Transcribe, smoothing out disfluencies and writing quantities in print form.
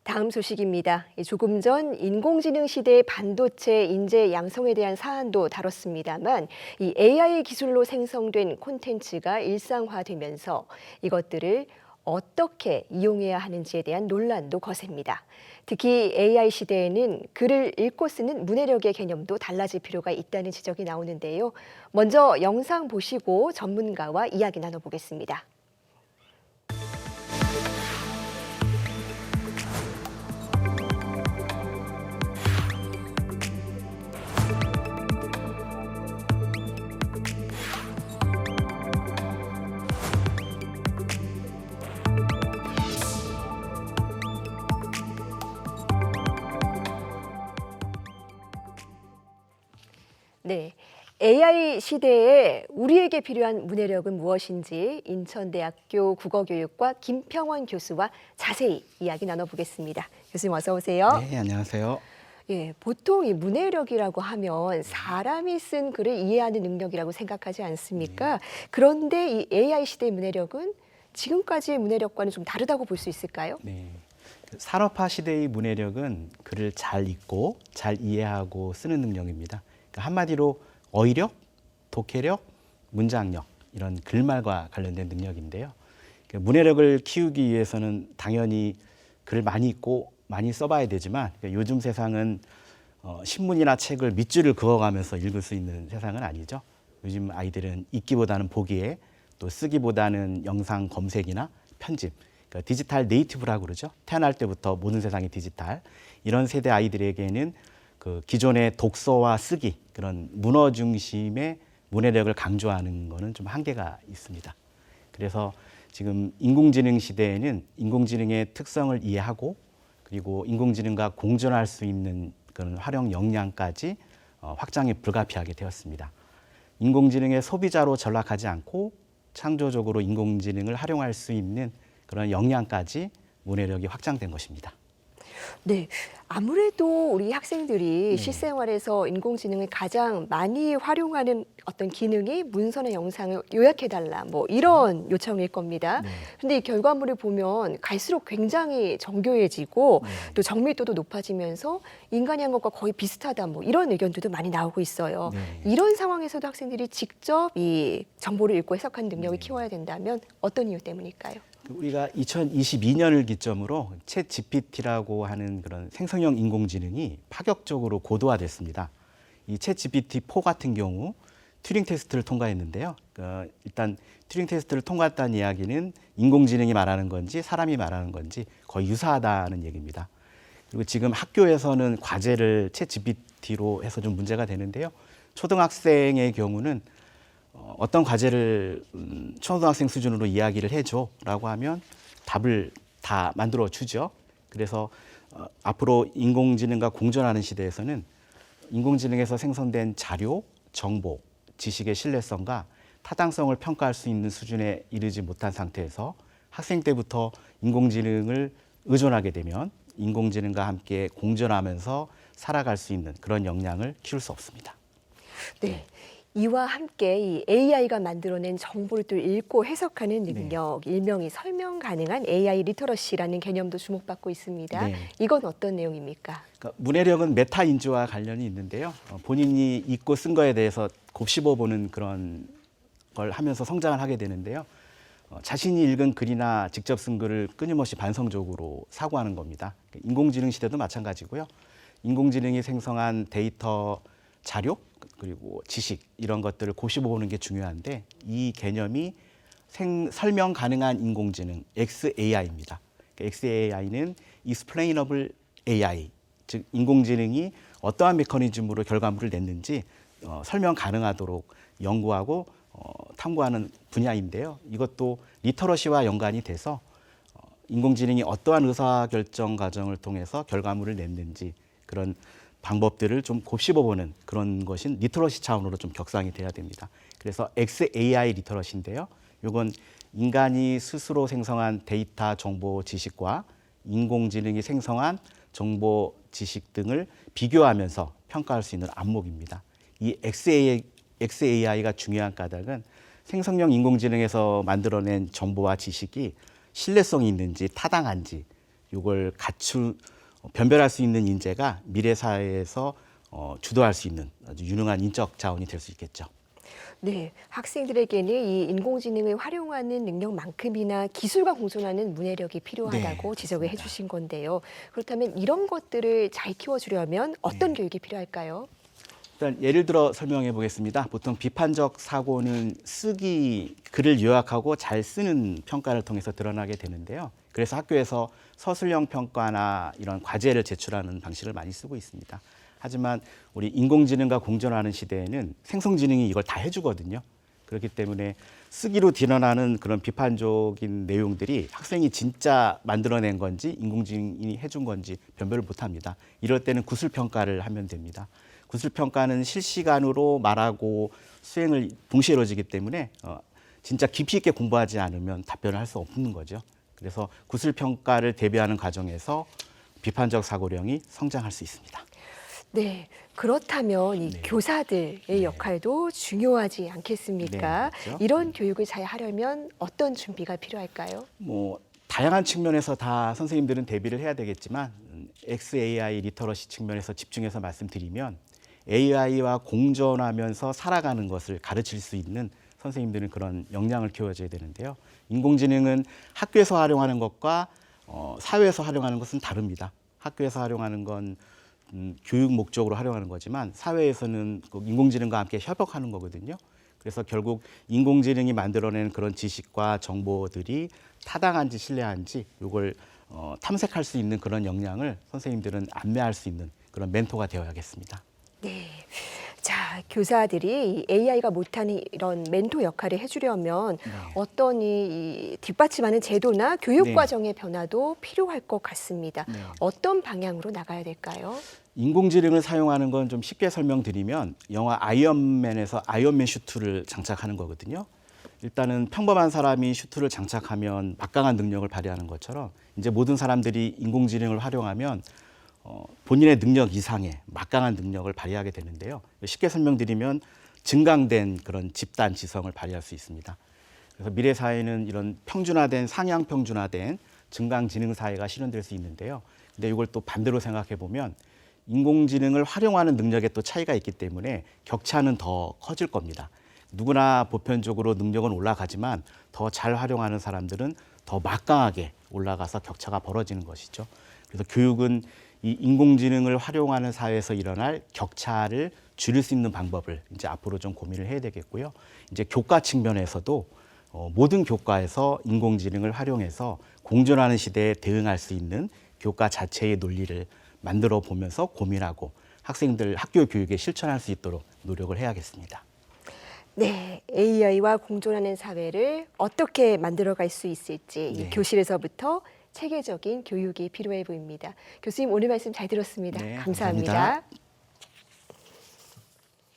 다음 소식입니다. 조금 전 인공지능 시대의 반도체 인재 양성에 대한 사안도 다뤘습니다만 이 AI 기술로 생성된 콘텐츠가 일상화되면서 이것들을 어떻게 이용해야 하는지에 대한 논란도 거셉니다. 특히 AI 시대에는 글을 읽고 쓰는 문해력의 개념도 달라질 필요가 있다는 지적이 나오는데요. 먼저 영상 보시고 전문가와 이야기 나눠보겠습니다. 네. AI 시대에 우리에게 필요한 문해력은 무엇인지 인천대학교 국어교육과 김평원 교수와 자세히 이야기 나눠보겠습니다. 교수님 어서 오세요. 네, 안녕하세요. 예, 보통 이 문해력이라고 하면 사람이 쓴 글을 이해하는 능력이라고 생각하지 않습니까? 그런데 이 AI 시대의 문해력은 지금까지의 문해력과는 좀 다르다고 볼 수 있을까요? 네. 산업화 시대의 문해력은 글을 잘 읽고 잘 이해하고 쓰는 능력입니다. 그러니까 한마디로 어휘력, 독해력, 문장력 이런 글말과 관련된 능력인데요. 문해력을 키우기 위해서는 당연히 글을 많이 읽고 많이 써봐야 되지만 요즘 세상은 신문이나 책을 밑줄을 그어가면서 읽을 수 있는 세상은 아니죠. 요즘 아이들은 읽기보다는 보기에 또 쓰기보다는 영상 검색이나 편집, 그러니까 디지털 네이티브라고 그러죠. 태어날 때부터 모든 세상이 디지털. 이런 세대 아이들에게는 그 기존의 독서와 쓰기, 그런 문어 중심의 문해력을 강조하는 거는 좀 한계가 있습니다. 그래서 지금 인공지능 시대에는 인공지능의 특성을 이해하고 그리고 인공지능과 공존할 수 있는 그런 활용 역량까지 확장이 불가피하게 되었습니다. 인공지능의 소비자로 전락하지 않고 창조적으로 인공지능을 활용할 수 있는 그런 역량까지 문해력이 확장된 것입니다. 네, 아무래도 우리 학생들이 실생활에서 인공지능을 가장 많이 활용하는 어떤 기능이 문서나 영상을 요약해달라 뭐 이런 요청일 겁니다. 그런데 이 결과물을 보면 갈수록 굉장히 정교해지고 또 정밀도도 높아지면서 인간이 한 것과 거의 비슷하다 뭐 이런 의견들도 많이 나오고 있어요. 이런 상황에서도 학생들이 직접 이 정보를 읽고 해석하는 능력을 키워야 된다면 어떤 이유 때문일까요? 우리가 2022년을 기점으로 챗 GPT라고 하는 그런 생성형 인공지능이 파격적으로 고도화됐습니다. 이 챗 GPT-4 같은 경우 튜링 테스트를 통과했는데요. 일단 튜링 테스트를 통과했다는 이야기는 인공지능이 말하는 건지 사람이 말하는 건지 거의 유사하다는 얘기입니다. 그리고 지금 학교에서는 과제를 챗 GPT로 해서 좀 문제가 되는데요. 초등학생의 경우는 어떤 과제를 초등학생 수준으로 이야기를 해줘라고 하면 답을 다 만들어 주죠. 그래서 앞으로 인공지능과 공존하는 시대에서는 인공지능에서 생성된 자료, 정보, 지식의 신뢰성과 타당성을 평가할 수 있는 수준에 이르지 못한 상태에서 학생 때부터 인공지능을 의존하게 되면 인공지능과 함께 공존하면서 살아갈 수 있는 그런 역량을 키울 수 없습니다. 네. 이와 함께 이 AI가 만들어낸 정보를 또 읽고 해석하는 능력, 일명이 설명 가능한 AI 리터러시라는 개념도 주목받고 있습니다. 네. 이건 어떤 내용입니까? 그러니까 문해력은 메타 인지와 관련이 있는데요. 본인이 읽고 쓴 거에 대해서 곱씹어보는 그런 걸 하면서 성장을 하게 되는데요. 자신이 읽은 글이나 직접 쓴 글을 끊임없이 반성적으로 사고하는 겁니다. 인공지능 시대도 마찬가지고요. 인공지능이 생성한 데이터, 자료, 그리고 지식 이런 것들을 곱씹어보는 게 중요한데 이 개념이 설명 가능한 인공지능 XAI입니다. XAI는 Explainable AI, 즉 인공지능이 어떠한 메커니즘으로 결과물을 냈는지 설명 가능하도록 연구하고 탐구하는 분야인데요. 이것도 리터러시와 연관이 돼서 인공지능이 어떠한 의사결정 과정을 통해서 결과물을 냈는지 그런 방법들을 좀 곱씹어보는 그런 것인 리터러시 차원으로 좀 격상이 돼야 됩니다. 그래서 XAI 리터러시인데요. 이건 인간이 스스로 생성한 데이터, 정보, 지식과 인공지능이 생성한 정보, 지식 등을 비교하면서 평가할 수 있는 안목입니다. 이 XAI가 중요한 까닭은 생성형 인공지능에서 만들어낸 정보와 지식이 신뢰성이 있는지 타당한지 이걸 변별할 수 있는 인재가 미래 사회에서 주도할 수 있는 아주 유능한 인적 자원이 될 수 있겠죠. 네, 학생들에게는 이 인공지능을 활용하는 능력만큼이나 기술과 공존하는 문해력이 필요하다고 네, 지적을 그렇습니다. 해주신 건데요. 그렇다면 이런 것들을 잘 키워주려면 어떤 교육이 필요할까요? 일단 예를 들어 설명해 보겠습니다. 보통 비판적 사고는 글을 요약하고 잘 쓰는 평가를 통해서 드러나게 되는데요. 그래서 학교에서 서술형 평가나 이런 과제를 제출하는 방식을 많이 쓰고 있습니다. 하지만 우리 인공지능과 공존하는 시대에는 생성지능이 이걸 다 해주거든요. 그렇기 때문에 쓰기로 드러나는 그런 비판적인 내용들이 학생이 진짜 만들어낸 건지 인공지능이 해준 건지 변별을 못합니다. 이럴 때는 구술평가를 하면 됩니다. 구술평가는 실시간으로 말하고 수행을 동시에 이루어지기 때문에 진짜 깊이 있게 공부하지 않으면 답변을 할 수 없는 거죠. 그래서 구술평가를 대비하는 과정에서 비판적 사고력이 성장할 수 있습니다. 네, 그렇다면 이 네. 교사들의 역할도 중요하지 않겠습니까? 네, 그렇죠. 이런 교육을 잘 하려면 어떤 준비가 필요할까요? 다양한 측면에서 다 선생님들은 대비를 해야 되겠지만 XAI 리터러시 측면에서 집중해서 말씀드리면 AI와 공존하면서 살아가는 것을 가르칠 수 있는 선생님들은 그런 역량을 키워줘야 되는데요. 인공지능은 학교에서 활용하는 것과 사회에서 활용하는 것은 다릅니다. 학교에서 활용하는 건 교육 목적으로 활용하는 거지만 사회에서는 꼭 인공지능과 함께 협업하는 거거든요. 그래서 결국 인공지능이 만들어낸 그런 지식과 정보들이 타당한지 신뢰한지 이걸 탐색할 수 있는 그런 역량을 선생님들은 안내할 수 있는 그런 멘토가 되어야겠습니다. 네. 자, 교사들이 AI가 못하는 이런 멘토 역할을 해주려면 어떤 이 뒷받침하는 제도나 교육 네. 과정의 변화도 필요할 것 같습니다. 네. 어떤 방향으로 나가야 될까요? 인공지능을 사용하는 건 좀 쉽게 설명드리면 영화 아이언맨에서 아이언맨 슈트를 장착하는 거거든요. 일단은 평범한 사람이 슈트를 장착하면 막강한 능력을 발휘하는 것처럼 이제 모든 사람들이 인공지능을 활용하면 본인의 능력 이상의 막강한 능력을 발휘하게 되는데요. 쉽게 설명드리면 증강된 그런 집단 지성을 발휘할 수 있습니다. 그래서 미래 사회는 이런 평준화된 상향 평준화된 증강지능 사회가 실현될 수 있는데요. 근데 이걸 또 반대로 생각해 보면 인공지능을 활용하는 능력에 또 차이가 있기 때문에 격차는 더 커질 겁니다. 누구나 보편적으로 능력은 올라가지만 더 잘 활용하는 사람들은 더 막강하게 올라가서 격차가 벌어지는 것이죠. 그래서 교육은 이 인공지능을 활용하는 사회에서 일어날 격차를 줄일 수 있는 방법을 이제 앞으로 좀 고민을 해야 되겠고요. 이제 교과 측면에서도 모든 교과에서 인공지능을 활용해서 공존하는 시대에 대응할 수 있는 교과 자체의 논리를 만들어 보면서 고민하고 학생들 학교 교육에 실천할 수 있도록 노력을 해야겠습니다. 네, AI와 공존하는 사회를 어떻게 만들어갈 수 있을지 이 네. 교실에서부터 체계적인 교육이 필요해 보입니다. 교수님 오늘 말씀 잘 들었습니다. 네, 감사합니다. 감사합니다.